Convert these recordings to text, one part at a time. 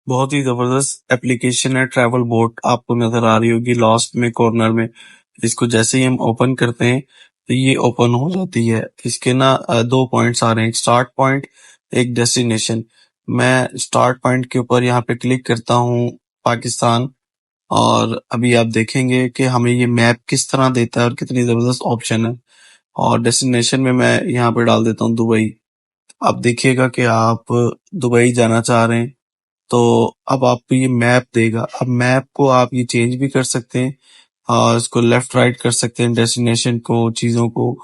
बहुत ही जबरदस्त एप्लीकेशन है ट्रैवल बोट, आपको नजर आ रही होगी लास्ट में कॉर्नर में। इसको जैसे ही हम ओपन करते हैं तो ये ओपन हो जाती है। इसके ना दो पॉइंट्स आ रहे हैं, एक स्टार्ट पॉइंट, एक डेस्टिनेशन। मैं स्टार्ट पॉइंट के ऊपर यहाँ पे क्लिक करता हूँ, पाकिस्तान। और अभी आप देखेंगे कि हमें ये मैप किस तरह देता है और कितनी जबरदस्त ऑप्शन है। और डेस्टिनेशन में मैं यहाँ पे डाल देता हूँ दुबई। आप देखिएगा कि आप दुबई जाना चाह रहे हैं तो अब आपको ये मैप देगा। अब मैप को आप ये चेंज भी कर सकते हैं और इसको लेफ्ट राइट कर सकते हैं, डेस्टिनेशन को, चीजों को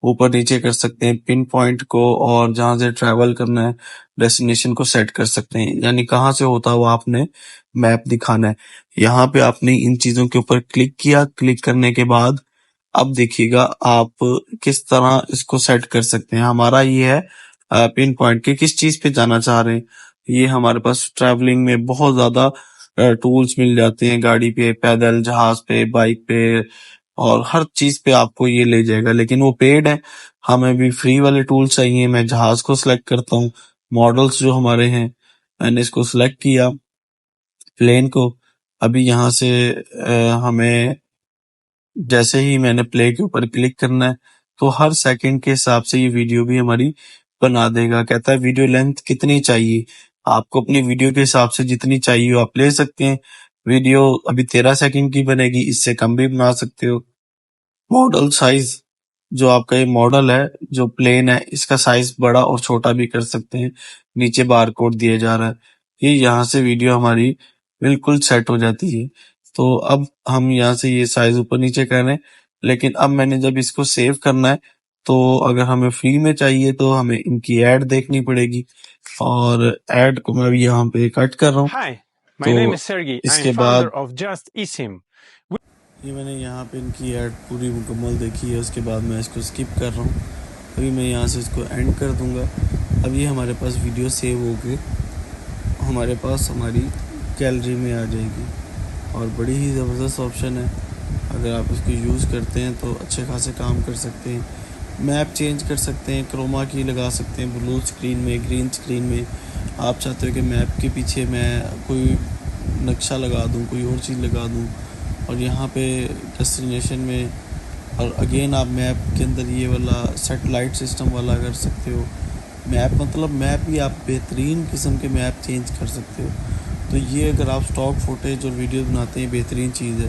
ऊपर नीचे कर सकते हैं, पिन पॉइंट को, और जहां से ट्रैवल करना है डेस्टिनेशन को सेट कर सकते हैं, यानी कहाँ से होता हुआ आपने मैप दिखाना है। यहाँ पे आपने इन चीजों के ऊपर क्लिक किया। क्लिक करने के बाद अब देखिएगा आप किस तरह इसको सेट कर सकते हैं। हमारा ये है पिन पॉइंट के किस चीज पे जाना चाह रहे हैं। ये हमारे पास ट्रैवलिंग में बहुत ज्यादा टूल्स मिल जाते हैं, गाड़ी पे, पैदल, जहाज पे, बाइक पे, और हर चीज पे आपको ये ले जाएगा, लेकिन वो पेड है। हमें भी फ्री वाले टूल्स चाहिए। मैं जहाज को सिलेक्ट करता हूँ, मॉडल्स जो हमारे हैं, मैंने इसको सिलेक्ट किया, प्लेन को। अभी यहाँ से हमें जैसे ही मैंने प्ले के ऊपर क्लिक करना है तो हर सेकंड के हिसाब से ये वीडियो भी हमारी बना देगा। कहता है वीडियो लेंथ कितनी चाहिए, आपको अपनी वीडियो के हिसाब से जितनी चाहिए हो आप ले सकते हैं। वीडियो अभी 13 सेकंड की बनेगी, इससे कम भी बना सकते हो। मॉडल साइज, जो आपका ये मॉडल है जो प्लेन है, इसका साइज बड़ा और छोटा भी कर सकते हैं। नीचे बार कोड दिया जा रहा है। ये यहाँ से वीडियो हमारी बिल्कुल सेट हो जाती है। तो अब हम यहाँ से ये साइज ऊपर नीचे कर रहे हैं, लेकिन अब मैंने जब इसको सेव करना है तो अगर हमें फ्री में चाहिए तो हमें इनकी ऐड देखनी पड़ेगी, और ऐड को मैं अभी यहाँ पे कट कर रहा हूँ। Hi, my तो name is Sergey. I'm इसके founder बाद of Just eSIM. ये मैंने यहाँ पे इनकी ऐड पूरी मुकम्मल देखी है। उसके बाद मैं इसको स्किप कर रहा हूँ। अभी मैं यहाँ से इसको एंड कर दूँगा। अब ये हमारे पास वीडियो सेव हो के हमारे पास हमारी गैलरी में आ जाएगी, और बड़ी ही ज़बरदस्त ऑप्शन है। अगर आप इसको यूज़ करते हैं तो अच्छे खासे काम कर सकते हैं। मैप चेंज कर सकते हैं, क्रोमा की लगा सकते हैं, ब्लू स्क्रीन में, ग्रीन स्क्रीन में। आप चाहते हो कि मैप के पीछे मैं कोई नक्शा लगा दूँ, कोई और चीज़ लगा दूँ, और यहाँ पे डेस्टिनेशन में, और अगेन आप मैप के अंदर ये वाला सेटेलाइट सिस्टम वाला कर सकते हो। मैप मतलब मैप भी आप बेहतरीन किस्म के मैप चेंज कर सकते हो। तो ये अगर आप स्टॉक फुटेज और वीडियो बनाते हैं, बेहतरीन चीज़ है।